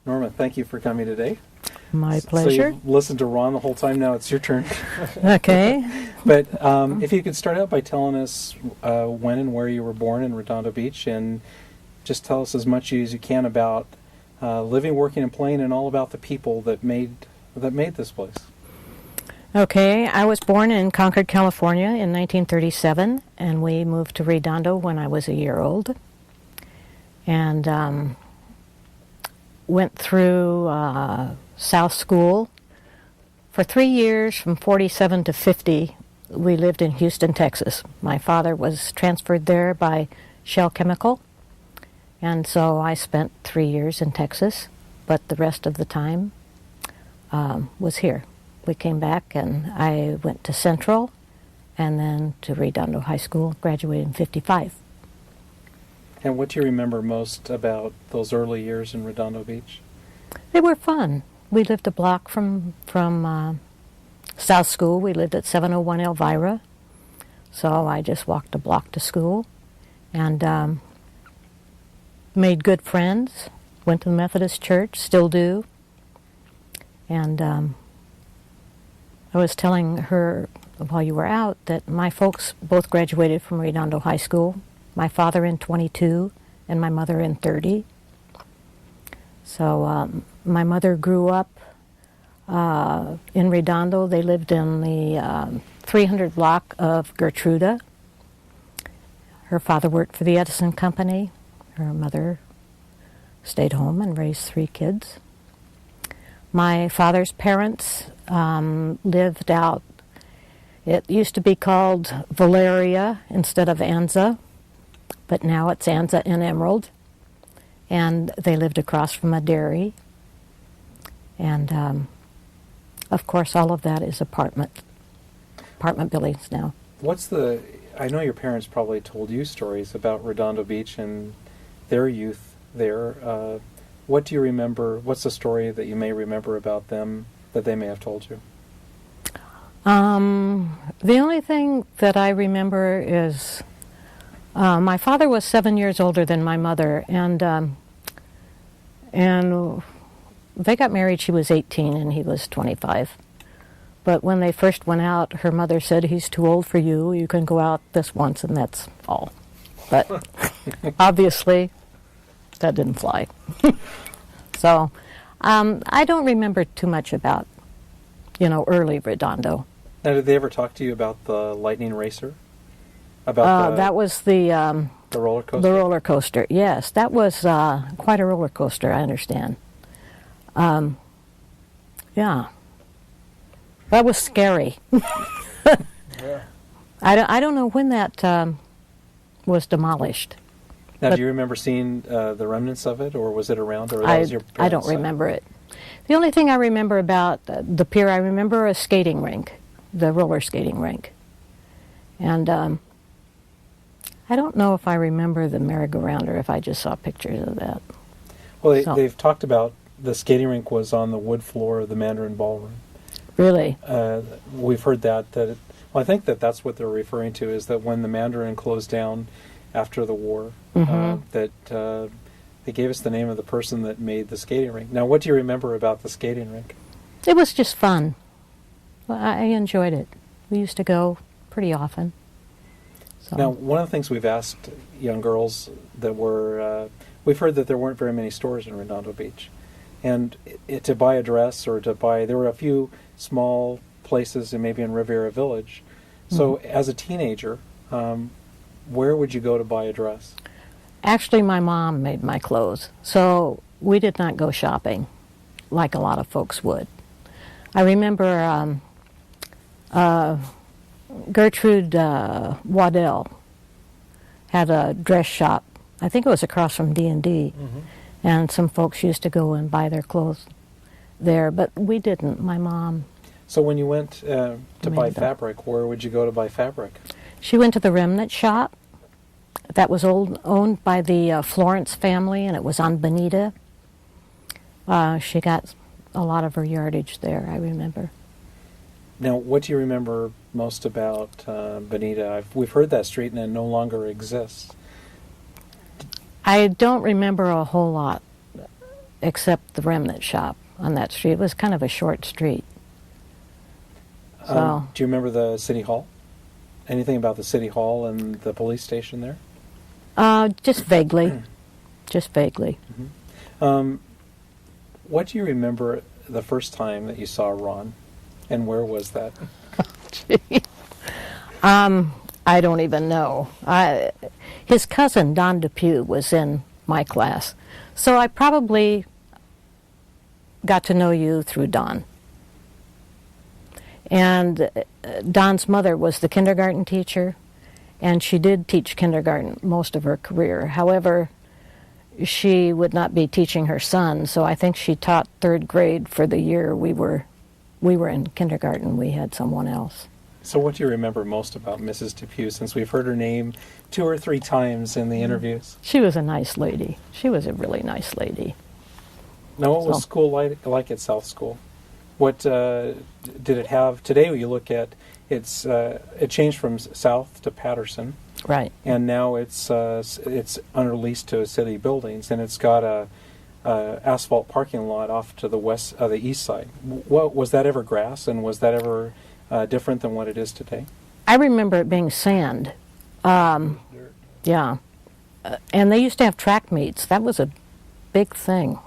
Norma, thank you for coming today. My pleasure. So you've listened to Ron the whole time. Now it's your turn. Okay. But if you could start out by telling us when and where you were born in Redondo Beach, and just tell us as much as you can about living, working, and playing, and all about the people that made this place. Okay, I was born in Concord, California in 1937, and we moved to Redondo when I was a year old. And went through South School. For 3 years, from 47 to 50, we lived in Houston, Texas. My father was transferred there by Shell Chemical, and so I spent 3 years in Texas, but the rest of the time was here. We came back, and I went to Central, and then to Redondo High School, graduated in 55. And what do you remember most about those early years in Redondo Beach? They were fun. We lived a block from South School. We lived at 701 Elvira, so I just walked a block to school, and made good friends. Went to the Methodist Church, still do. And I was telling her while you were out that my folks both graduated from Redondo High School. My father in 22 and my mother in 30. So my mother grew up in Redondo. They lived in the 300 block of Gertrude. Her father worked for the Edison Company. Her mother stayed home and raised 3 kids. My father's parents lived out, it used to be called Valeria instead of Anza, but now it's Anza and Emerald. And they lived across from a dairy. And of course, all of that is apartment buildings now. I know your parents probably told you stories about Redondo Beach and their youth there. What do you remember? What's the story that you may remember about them that they may have told you? The only thing that I remember is my father was 7 years older than my mother, and they got married. She was 18 and he was 25. But when they first went out, her mother said, "He's too old for you. You can go out this once, and that's all." But obviously, that didn't fly. So I don't remember too much about, early Redondo. Now, did they ever talk to you about the Lightning Racer? About that was the roller coaster? The roller coaster, yes. That was quite a roller coaster, I understand. Yeah. That was scary. Yeah. I don't know when that was demolished. Now, do you remember seeing the remnants of it, or was it around, or that was your parents' I don't remember it. The only thing I remember about the pier, I remember a skating rink, the roller skating rink. And I don't know if I remember the merry-go-round or if I just saw pictures of that. Well, they've talked about the skating rink was on the wood floor of the Mandarin Ballroom. Really? We've heard that. I think that's what they're referring to, is that when the Mandarin closed down after the war, that they gave us the name of the person that made the skating rink. Now, what do you remember about the skating rink? It was just fun. Well, I enjoyed it. We used to go pretty often. So. Now, one of the things we've asked young girls we've heard that there weren't very many stores in Redondo Beach. And to buy a dress or there were a few small places and maybe in Riviera Village. So as a teenager, where would you go to buy a dress? Actually, my mom made my clothes, so we did not go shopping like a lot of folks would. I remember Gertrude Waddel had a dress shop. I think it was across from D&D, and some folks used to go and buy their clothes there, but we didn't. My mom. So when you went to buy fabric, where would you go to buy fabric? She went to the Remnant Shop. That was owned by the Florence family, and it was on Bonita. She got a lot of her yardage there, I remember. Now, what do you remember most about Bonita? We've heard that street, and it no longer exists. I don't remember a whole lot. except the Remnant Shop on that street. It was kind of a short street. So, do you remember the City Hall? Anything about the City Hall and the police station there? just vaguely. Just vaguely. Mm-hmm. What do you remember the first time that you saw Ron, and where was that? I don't even know. His cousin, Don Depew, was in my class. So I probably got to know you through Don. And Don's mother was the kindergarten teacher, and she did teach kindergarten most of her career. However, she would not be teaching her son, so I think she taught third grade for the year we were in kindergarten. We had someone else. So what do you remember most about Mrs. Depew, since we've heard her name 2 or 3 times in the interviews? She was a nice lady. She was a really nice lady. Now, what was school like at South School? What did it have? Today, when you look at it changed from South to Patterson, right? And now it's under lease to city buildings, and it's got a asphalt parking lot off to the west, the east side. What was that ever grass, and was that ever different than what it is today? I remember it being sand. Yeah, and they used to have track meets. That was a big thing.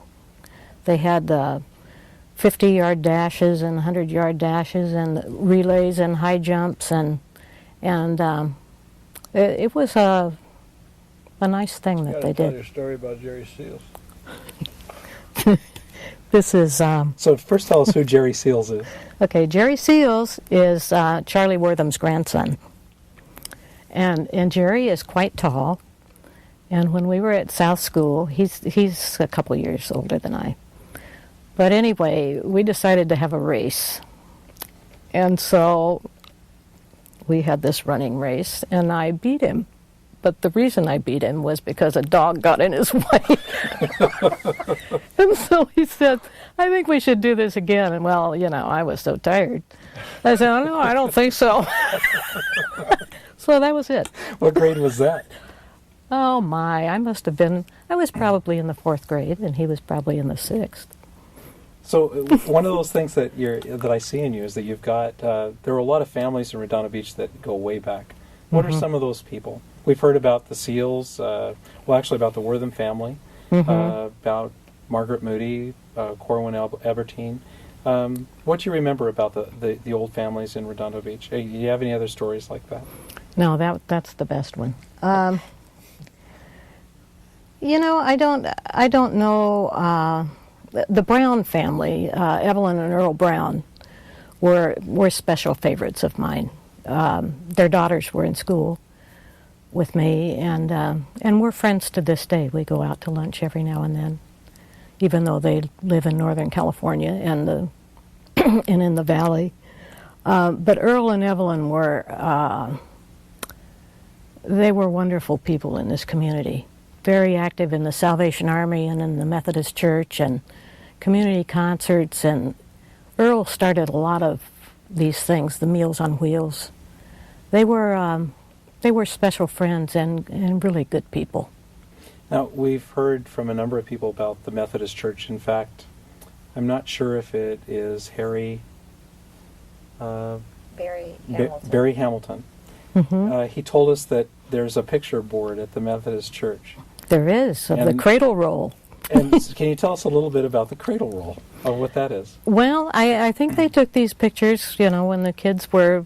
They had 50-yard dashes and 100-yard dashes and relays and high jumps, and it was a nice thing that they did. Tell your story about Jerry Seals. This is so first tell us who Jerry Seals is. Okay, Jerry Seals is Charlie Wortham's grandson, and Jerry is quite tall. And when we were at South School, he's a couple years older than I. But anyway, we decided to have a race. And so we had this running race, and I beat him. But the reason I beat him was because a dog got in his way. And so he said, I think we should do this again. And well, I was so tired. I said, oh, no, I don't think so. So that was it. What grade was that? Oh, my. I was probably in the 4th grade, and he was probably in the 6th. So one of those things that I see in you is that you've got, there are a lot of families in Redondo Beach that go way back. What are some of those people? We've heard about the Seals, actually about the Worthern family, about Margaret Moody, Corwin Ebertine. What do you remember about the old families in Redondo Beach? Do you have any other stories like that? No, that's the best one. I don't know. The Brown family, Evelyn and Earl Brown, were special favorites of mine. Their daughters were in school with me, and we're friends to this day. We go out to lunch every now and then, even though they live in Northern California and in the Valley. But Earl and Evelyn were wonderful people in this community. Very active in the Salvation Army and in the Methodist Church and community concerts, and Earl started a lot of these things, the Meals on Wheels. They were special friends and really good people. Now, we've heard from a number of people about the Methodist Church. In fact, I'm not sure if it is Barry Hamilton. Barry Hamilton. Mm-hmm. He told us that there's a picture board at the Methodist Church. There is, of the Cradle Roll. And can you tell us a little bit about the Cradle Roll, of what that is? Well, I think they took these pictures, when the kids were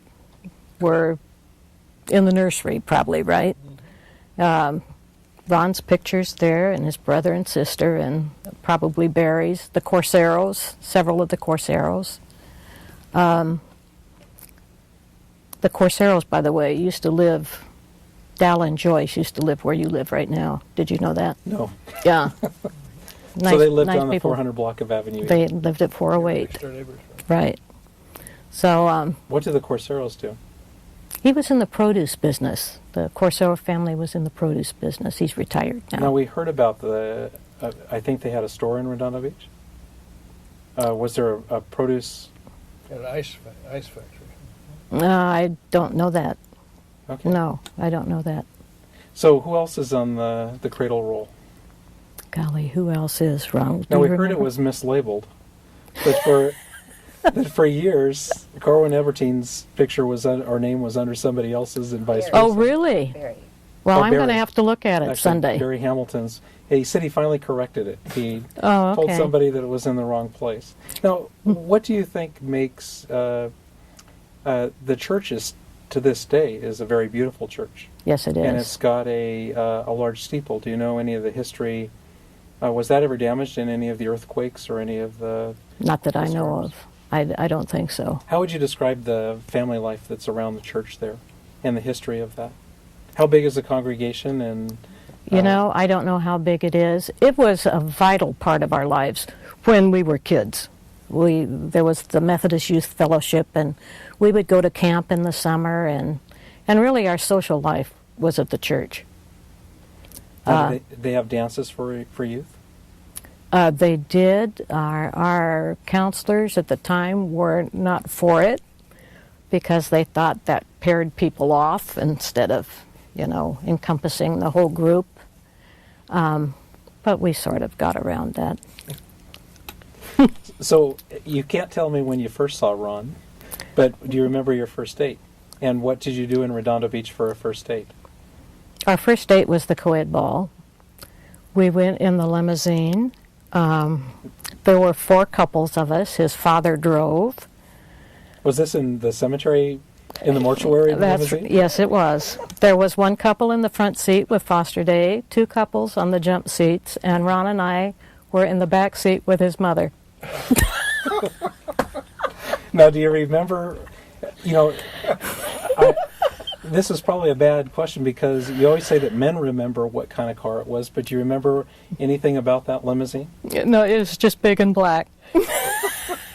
in the nursery, probably, right? Ron's pictures there, and his brother and sister, and probably Barry's, the Corceros, several of the Corceros. The Corceros, by the way, used to live... Dal and Joyce used to live where you live right now. Did you know that? No. Yeah. So they lived on the 400 block of Avenue. They lived at 408. Right. So... what did the Corceros do? He was in the produce business. The Corcero family was in the produce business. He's retired now. Now, we heard about I think they had a store in Redondo Beach. Was there a produce... An ice factory. I don't know that. Okay. No, I don't know that. So who else is on the Cradle Roll? golly, who else is wrong? Now, we heard it was mislabeled, but for years, Corwin Everteen's picture was or name was under somebody else's and vice versa. Oh, really? Very. Well, Oh, I'm going to Barry. have to look at it Actually, Sunday. Barry Hamilton's. He said he finally corrected it. He Oh, told okay. somebody that it was in the wrong place. Now, what do you think makes the church to this day is a very beautiful church? Yes, it And is. it's got a large steeple. Do you know any of the history? Was that ever damaged in any of the earthquakes or any of the... Not that I know storms? of. I don't think so. How would you describe the family life that's around the church there and the history of that? How big is the congregation? And You know, I don't know how big it is. It was a vital part of our lives when we were kids. There was the Methodist Youth Fellowship, and we would go to camp in the summer, and really our social life was at the church. they have dances for youth? They did. Our counselors at the time were not for it because they thought that paired people off instead of, encompassing the whole group. But we sort of got around that. So you can't tell me when you first saw Ron, but do you remember your first date? And what did you do in Redondo Beach for a first date? Our first date was the co-ed ball. We went in the limousine. There were 4 couples of us. His father drove. Was this in the cemetery, in the mortuary limousine? Yes, it was. There was 1 couple in the front seat with Foster Day, 2 couples on the jump seats, and Ron and I were in the back seat with his mother. Now, do you remember, this is probably a bad question because you always say that men remember what kind of car it was, but do you remember anything about that limousine? No, it was just big and black.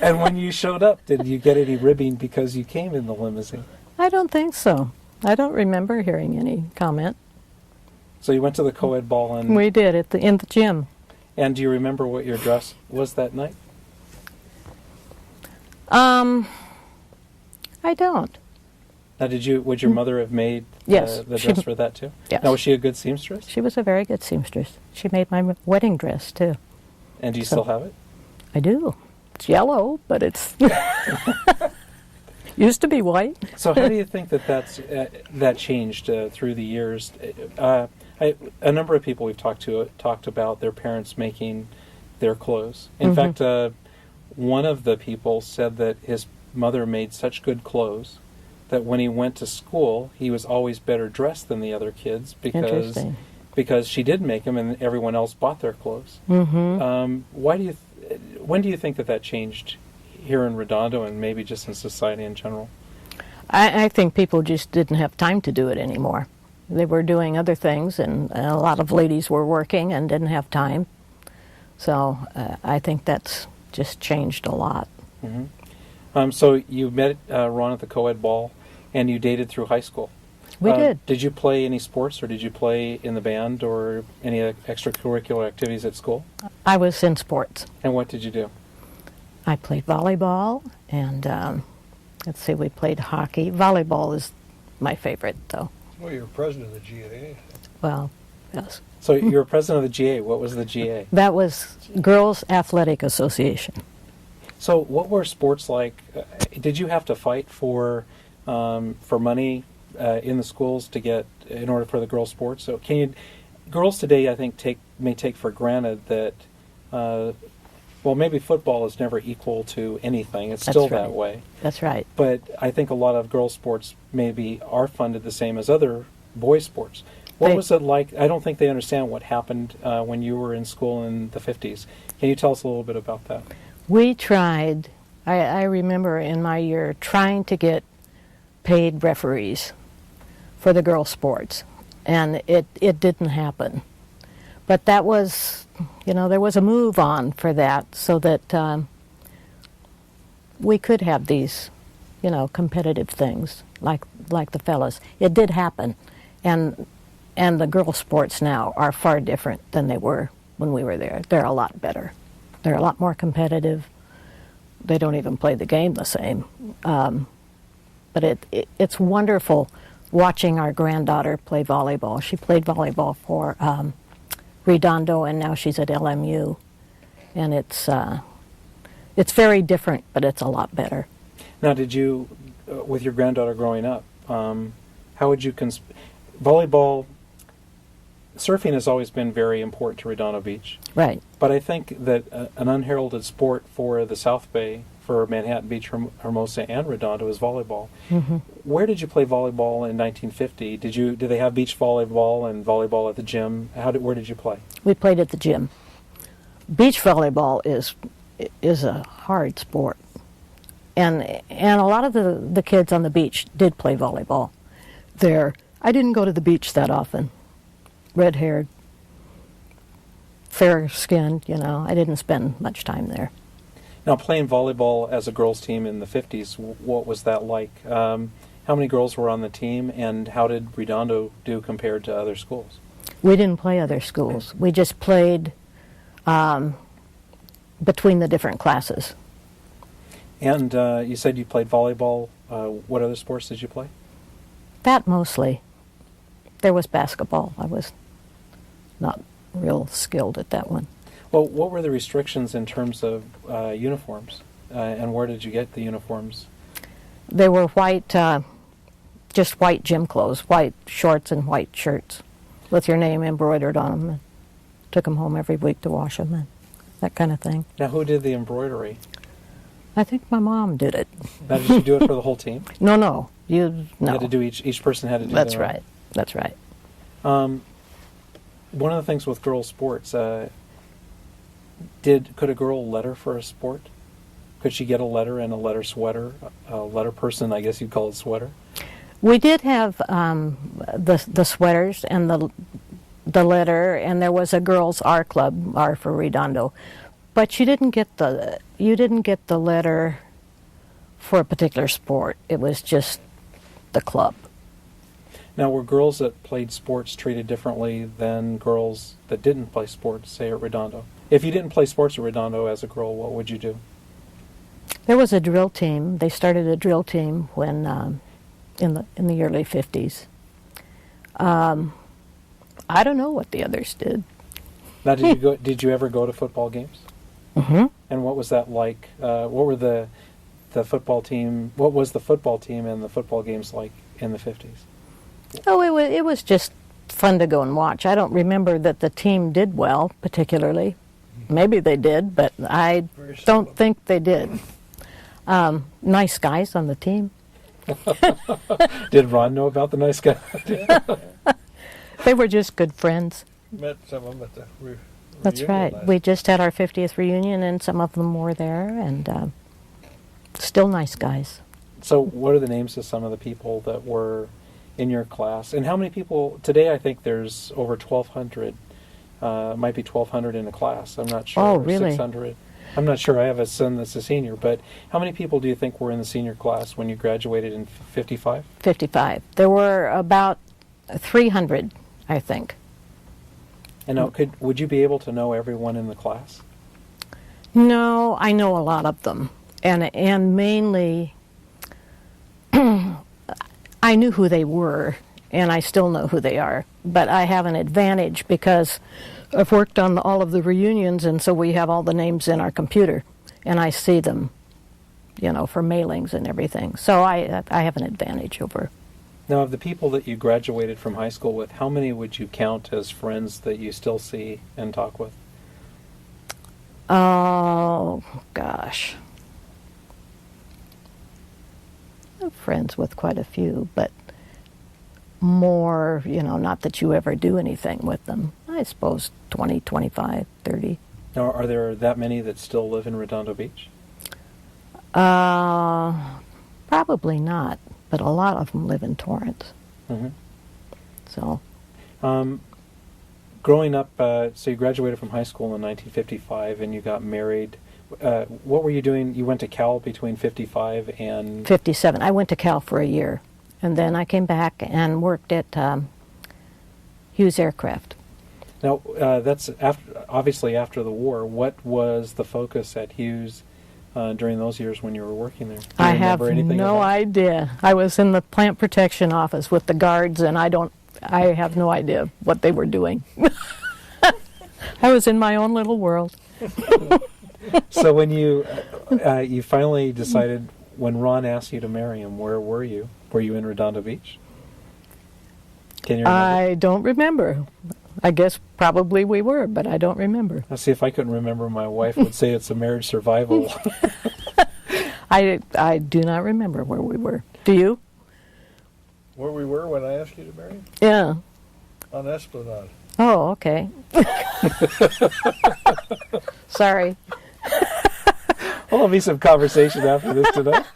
And when you showed up, did you get any ribbing because you came in the limousine? I don't think so. I don't remember hearing any comment. So you went to the co-ed ball, and We did in the gym. And do you remember what your dress was that night? I don't. Now, would your mother have made Yes, the she- dress for that too? Yes. Now, was she a good seamstress? She was a very good seamstress. She made my wedding dress, too. And do you still have it? I do. It's yellow, but it's used to be white. So how do you think that changed through the years? A number of people we've talked about their parents making their clothes. In fact, one of the people said that his mother made such good clothes that when he went to school, he was always better dressed than the other kids Interesting. because she did make them and everyone else bought their clothes. Mm-hmm. When do you think that changed here in Redondo and maybe just in society in general? I think people just didn't have time to do it anymore. They were doing other things, and a lot of ladies were working and didn't have time. So I think that's just changed a lot. Mm-hmm. So you met Ron at the co-ed ball, and you dated through high school. We did. Did you play any sports, or did you play in the band, or any extracurricular activities at school? I was in sports. And what did you do? I played volleyball, and let's see, we played hockey. Volleyball is my favorite, though. Well, you're president of the GA. Well, yes. So you were president of the GA. What was the GA? That was Girls Athletic Association. So what were sports like? Did you have to fight for money in the schools in order for the girls' sports? So girls today, I think, may take for granted that, maybe football is never equal to anything. It's still that way. That's right. But I think a lot of girls' sports maybe are funded the same as other boys' sports. What was it like? I don't think they understand what happened when you were in school in the 50s. Can you tell us a little bit about that? We tried, I remember in my year, trying to get paid referees for the girls' sports, and it didn't happen. But that was, there was a move on for that so that we could have these, competitive things like the fellas. It did happen, and the girls' sports now are far different than they were when we were there. They're a lot better. They're a lot more competitive. They don't even play the game the same. But it's wonderful watching our granddaughter play volleyball. She played volleyball for Redondo, and now she's at LMU. And it's very different, but it's a lot better. Now, did you, with your granddaughter growing up, how would you volleyball? Surfing has always been very important to Redondo Beach. Right. But I think that an unheralded sport for the South Bay, for Manhattan Beach, Hermosa, and Redondo is volleyball. Mm-hmm. Where did you play volleyball in 1950? Did they have beach volleyball and volleyball at the gym? Where did you play? We played at the gym. Beach volleyball is a hard sport. And a lot of the kids on the beach did play volleyball there. I didn't go to the beach that often. Red-haired, fair-skinned, I didn't spend much time there. Now, playing volleyball as a girls' team in the 50s, what was that like? How many girls were on the team, and how did Redondo do compared to other schools? We didn't play other schools. We just played between the different classes. And you said you played volleyball. What other sports did you play? That mostly. There was basketball. I was not real skilled at that one. Well, what were the restrictions in terms of uniforms? And where did you get the uniforms? They were white, just white gym clothes, white shorts and white shirts with your name embroidered on them. And took them home every week to wash them and that kind of thing. Now, who did the embroidery? I think my mom did it. Now, did you do it for the whole team? No. You had to do each person had to do That's their own. right. That's right. One of the things with girls' sports, could a girl letter for a sport? Could she get a letter and a letter sweater? A letter person, I guess you'd call it sweater. We did have the sweaters and the letter, and there was a girls' R club, R for Redondo, but you didn't get the letter for a particular sport. It was just the club. Now, were girls that played sports treated differently than girls that didn't play sports, say at Redondo? If you didn't play sports at Redondo as a girl, what would you do? There was a drill team. They started a drill team when in the early 50s. I don't know what the others did. Now, did you ever go to football games? Mm-hmm. And what was that like? What were the football team? What was the football team and the football games like in the 50s? Oh, it was just fun to go and watch. I don't remember that the team did well, particularly. Maybe they did, but I don't think they did. Nice guys on the team. Did Ron know about the nice guy? They were just good friends. Met some of them at the That's right. We just had our 50th reunion, and some of them were there, and still nice guys. So what are the names of some of the people that were in your class? And how many people, today I think there's over 1,200, might be 1,200 in a class, I'm not sure. Oh, really? 600. I'm not sure, I have a son that's a senior, but how many people do you think were in the senior class when you graduated in 55? 55. There were about 300, I think. And now, would you be able to know everyone in the class? No, I know a lot of them. And mainly, I knew who they were, and I still know who they are. But I have an advantage because I've worked on all of the reunions, and so we have all the names in our computer, and I see them, for mailings and everything. So I have an advantage over. Now, of the people that you graduated from high school with, how many would you count as friends that you still see and talk with? Oh, gosh. I'm friends with quite a few, but more, not that you ever do anything with them. I suppose 20, 25, 30. Now, are there that many that still live in Redondo Beach? Probably not, but a lot of them live in Torrance. Mm-hmm. So. Growing up, so you graduated from high school in 1955 and you got married. What were you doing? You went to Cal between 55 and... 57. I went to Cal for a year, and then I came back and worked at Hughes Aircraft. Now, that's obviously after the war. What was the focus at Hughes during those years when you were working there? I have no idea. I was in the plant protection office with the guards, and I have no idea what they were doing. I was in my own little world. So when you finally decided, when Ron asked you to marry him, where were you? Were you in Redondo Beach? Can you remember? I don't remember. I guess probably we were, but I don't remember. Let's see, if I couldn't remember, my wife would say it's a marriage survival. I do not remember where we were. Do you? Where we were when I asked you to marry him? Yeah. On Esplanade. Oh, okay. Sorry. Well, there'll be some conversation after this tonight.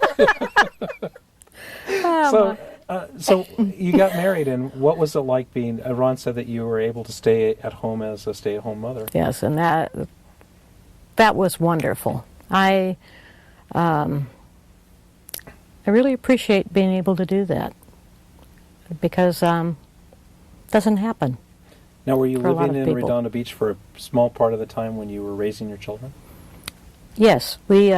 So you got married, and what was it like being? Ron said that you were able to stay at home as a stay-at-home mother. Yes, and that was wonderful. I really appreciate being able to do that because it doesn't happen. Now, were you for a lot living of in people. Redondo Beach for a small part of the time when you were raising your children? Yes, we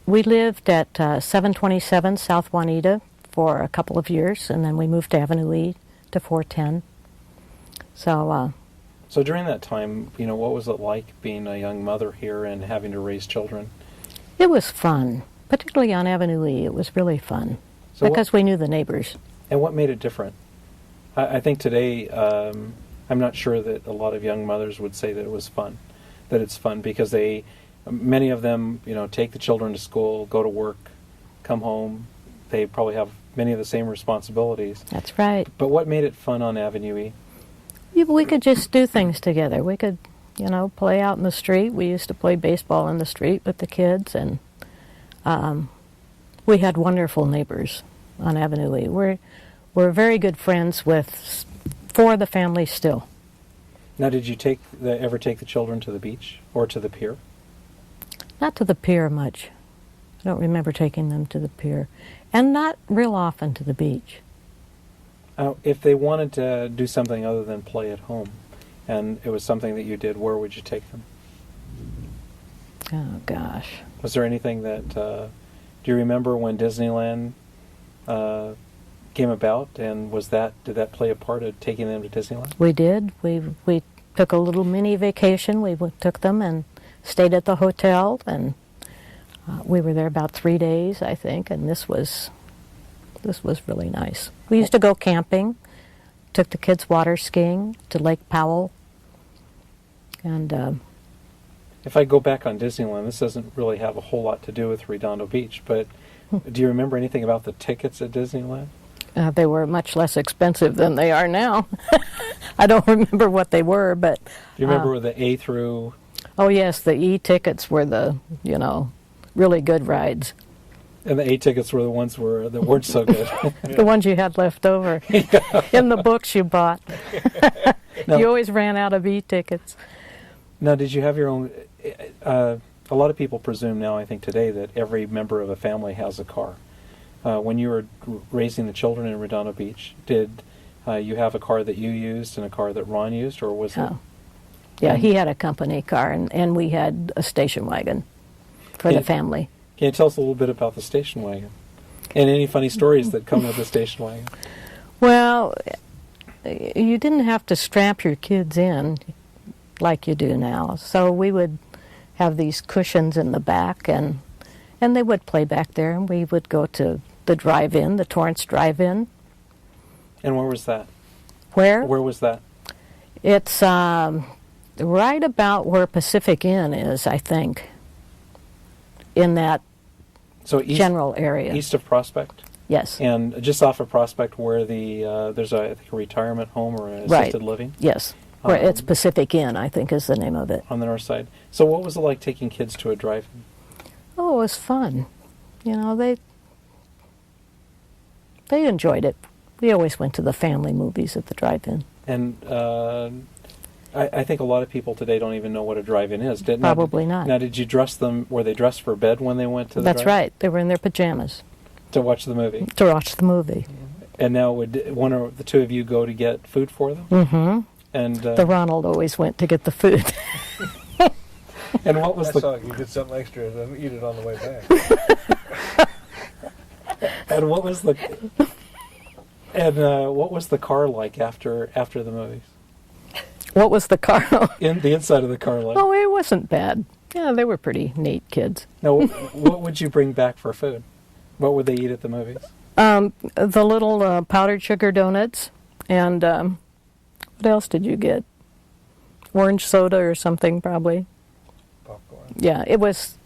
lived at 727 South Juanita for a couple of years, and then we moved to Avenue E to 410. So during that time, what was it like being a young mother here and having to raise children? it was fun, particularly on Avenue E. It was really fun because we knew the neighbors. And what made it different? I think today, I'm not sure that a lot of young mothers would say that it was fun, that it's fun because many of them, take the children to school, go to work, come home. They probably have many of the same responsibilities. That's right. But what made it fun on Avenue E? We could just do things together. We could, play out in the street. We used to play baseball in the street with the kids, and we had wonderful neighbors on Avenue E. We're very good friends with 4 of the family still. Now, did you ever take the children to the beach or to the pier? Not to the pier much. I don't remember taking them to the pier. And not real often to the beach. If they wanted to do something other than play at home, and it was something that you did, where would you take them? Oh, gosh. Was there anything that... do you remember when Disneyland came about, and did that play a part of taking them to Disneyland? We did. We took a little mini vacation. We took them and stayed at the hotel, and we were there about 3 days, I think, and this was really nice. We used to go camping, took the kids water skiing to Lake Powell, and if I go back on Disneyland, this doesn't really have a whole lot to do with Redondo Beach, but do you remember anything about the tickets at Disneyland? they were much less expensive than they are now. I don't remember what they were, but... Do you remember the A through... Oh, yes, the E tickets were the, really good rides. And the A tickets were the ones that weren't so good. The ones you had left over in the books you bought. Now, you always ran out of E tickets. Now, did you have your own... a lot of people presume now, I think today, that every member of a family has a car. When you were raising the children in Redondo Beach, did you have a car that you used and a car that Ron used, or was it... Yeah, he had a company car, and we had a station wagon for the family. Can you tell us a little bit about the station wagon? And any funny stories that come with the station wagon? Well, you didn't have to strap your kids in like you do now. So we would have these cushions in the back, and they would play back there, and we would go to the drive-in, the Torrance drive-in. And where was that? Where? Where was that? It's right about where Pacific Inn is, I think, in that general area. East of Prospect? Yes. And just off of Prospect where there's I think a retirement home or an assisted living? Yes. Where it's Pacific Inn, I think is the name of it. On the north side. So what was it like taking kids to a drive-in? Oh, it was fun. They enjoyed it. We always went to the family movies at the drive-in. And I think a lot of people today don't even know what a drive-in is. Probably not. Now, did you dress them? Were they dressed for bed when they went to the That's right. They were in their pajamas. To watch the movie? To watch the movie. And now would one or the two of you go to get food for them? Mm-hmm. And the Ronald always went to get the food. And what was I saw you did something extra and eat it on the way back. And what was the car like after the movies? What was the car? In the inside of the car like? Oh, it wasn't bad. Yeah, they were pretty neat kids. Now, what would you bring back for food? What would they eat at the movies? The little powdered sugar donuts, and what else did you get? Orange soda or something, probably. Popcorn. Yeah, it was.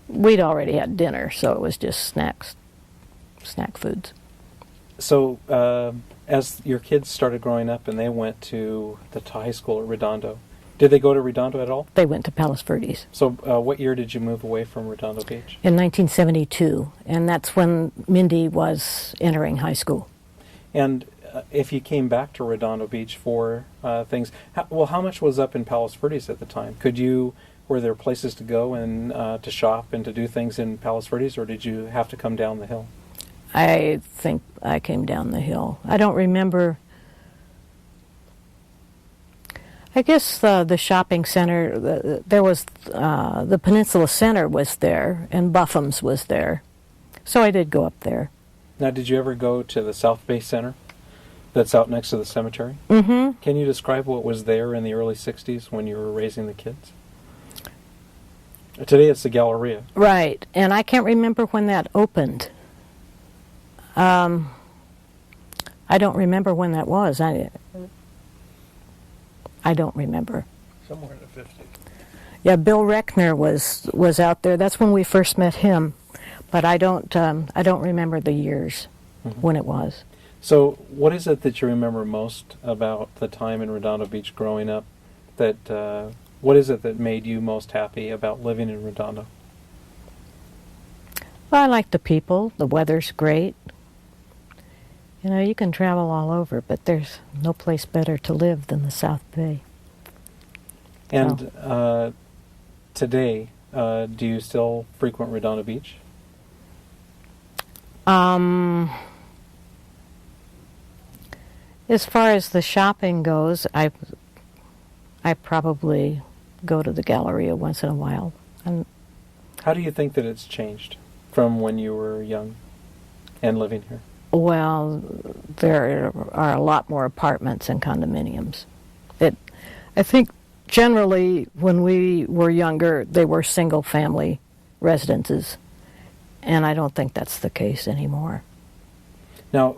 We'd already had dinner, so it was just snacks, snack foods. So, as your kids started growing up and they went to the high school at Redondo, did they go to Redondo at all? They went to Palos Verdes. So, what year did you move away from Redondo Beach? In 1972, and that's when Mindy was entering high school. And if you came back to Redondo Beach for things, how much was up in Palos Verdes at the time? Were there places to go and to shop and to do things in Palos Verdes, or did you have to come down the hill? I think I came down the hill. I don't remember. I guess the shopping center, there was, the Peninsula Center was there, and Buffum's was there. So I did go up there. Now, did you ever go to the South Bay Center that's out next to the cemetery? Mm-hmm. Can you describe what was there in the early 60s when you were raising the kids? Today it's the Galleria. Right, and I can't remember when that opened. I don't remember when that was. I don't remember. Somewhere in the 50s. Yeah, Bill Reckner was out there. That's when we first met him, but I don't remember the years when it was. So, what is it that you remember most about the time in Redondo Beach growing up? What is it that made you most happy about living in Redondo? Well, I like the people. The weather's great. You know, you can travel all over, but there's no place better to live than the South Bay. And today, do you still frequent Redondo Beach? As far as the shopping goes, I probably go to the Galleria once in a while. How do you think that it's changed from when you were young and living here? Well, there are a lot more apartments and condominiums. I think generally when we were younger, they were single-family residences, and I don't think that's the case anymore. Now,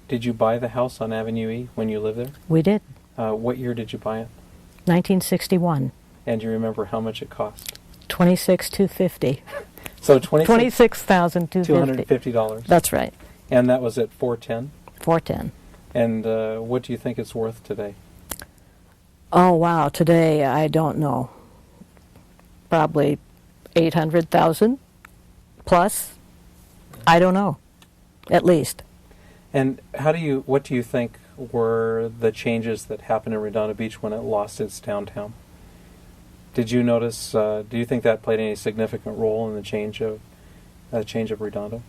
did you buy the house on Avenue E when you lived there? We did. What year did you buy it? 1961. And do you remember how much it cost? $26,250. So $26,250. $250. That's right. And that was at 410? 410. And what do you think it's worth today? Oh, wow. Today, I don't know. Probably 800,000 plus. I don't know. At least. And what do you think were the changes that happened in Redondo Beach when it lost its downtown? Did you notice, do you think that played any significant role in the change of Redondo?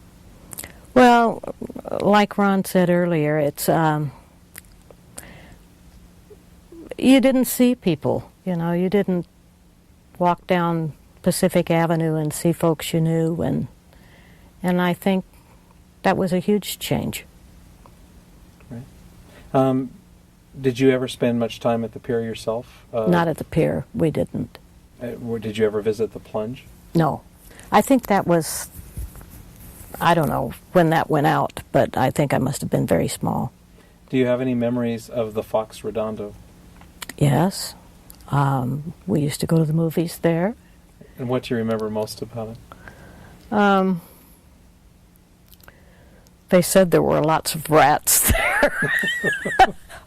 Well, like Ron said earlier, it's you didn't see people. You know, you didn't walk down Pacific Avenue and see folks you knew, and I think that was a huge change. Right. Did you ever spend much time at the Pier yourself? Not at the Pier. We didn't. Did you ever visit the Plunge? No. I think that was, I don't know when that went out, but I think I must have been very small. Do you have any memories of the Fox Redondo? Yes. We used to go to the movies there. And what do you remember most about it? They said there were lots of rats there.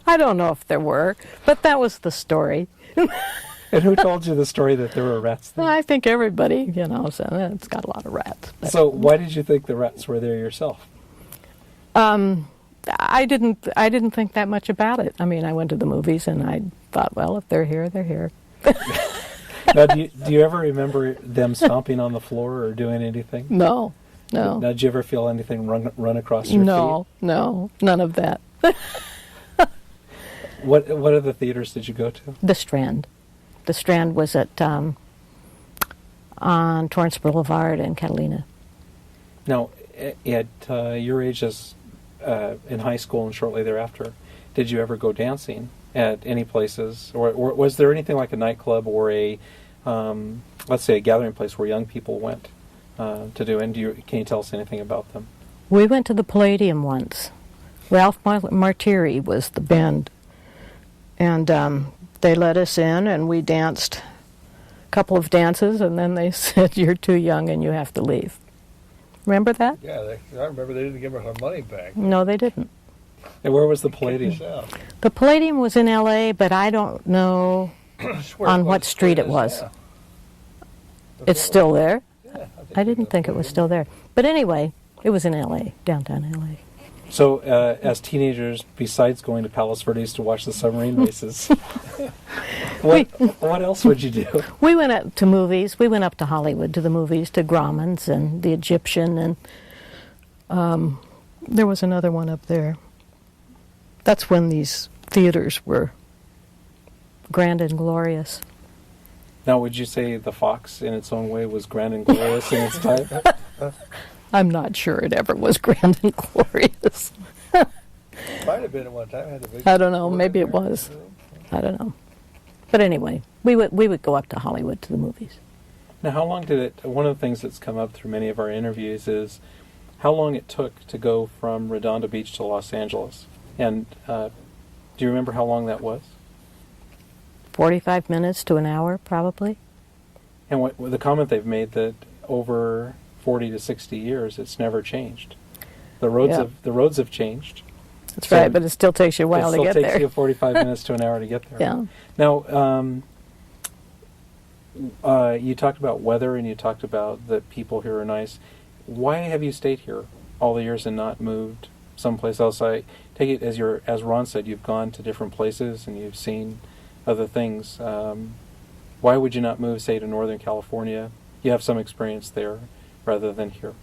I don't know if there were, but that was the story. And who told you the story that there were rats there? Well, I think everybody, so it's got a lot of rats. But. So why did you think the rats were there yourself? I didn't think that much about it. I mean, I went to the movies and I thought, well, if they're here, they're here. Now, do you ever remember them stomping on the floor or doing anything? No. Now, did you ever feel anything run across your feet? No, none of that. What other theaters did you go to? The Strand. The Strand was at on Torrance Boulevard and Catalina. Now, at your age, as in high school and shortly thereafter, did you ever go dancing at any places, or was there anything like a nightclub or a, let's say, a gathering place where young people went to do? And can you tell us anything about them? We went to the Palladium once. Ralph Martiri was the band, and they let us in, and we danced a couple of dances, and then they said, "You're too young and you have to leave." Remember that? Yeah, I remember they didn't give us our money back. No, they didn't. And where was the Palladium? The Palladium was in L.A., but I don't know on what street it was. Yeah. It's still there? Yeah, I didn't think it was still there. But anyway, it was in L.A., downtown L.A. So, as teenagers, besides going to Palos Verdes to watch the submarine races, what else would you do? We went up to movies. We went up to Hollywood to the movies, to Grauman's and the Egyptian, and there was another one up there. That's when these theaters were grand and glorious. Now, would you say the Fox, in its own way, was grand and glorious in its time? I'm not sure it ever was grand and glorious. Might have been at one time. Had the big I don't know. Maybe it was. I don't know. But anyway, we would go up to Hollywood to the movies. Now, how long did it... One of the things that's come up through many of our interviews is how long it took to go from Redondo Beach to Los Angeles. And do you remember how long that was? 45 minutes to an hour, probably. And the comment they've made that over 40 to 60 years, it's never changed. The roads have changed. That's right, but it still takes you a while to get there. It still takes you 45 minutes to an hour to get there. Yeah. Now, you talked about weather and you talked about that people here are nice. Why have you stayed here all the years and not moved someplace else? I take it as Ron said, you've gone to different places and you've seen other things. Why would you not move, say, to Northern California? You have some experience there rather than here.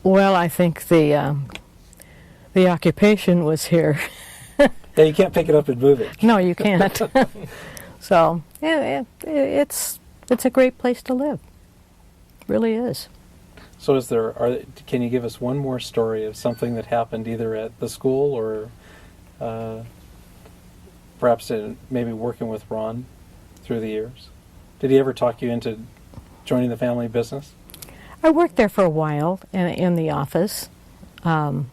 Well, I think the occupation was here. Yeah, you can't pick it up and move it. No, you can't. So, yeah, it's a great place to live. It really is. So can you give us one more story of something that happened either at the school or perhaps maybe working with Ron through the years? Did he ever talk you into joining the family business? I worked there for a while in the office, and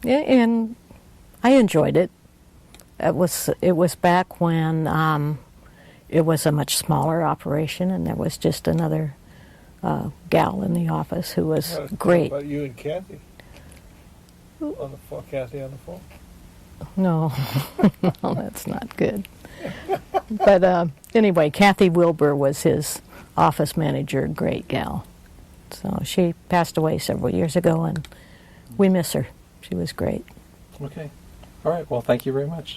I enjoyed it. It was back when it was a much smaller operation, and there was just another gal in the office who was great. About you and Kathy on the phone. Kathy on the phone. No, no, that's not good. But anyway, Kathy Wilbur was his office manager, great gal. So she passed away several years ago, and we miss her. She was great. Okay. All right. Well, thank you very much.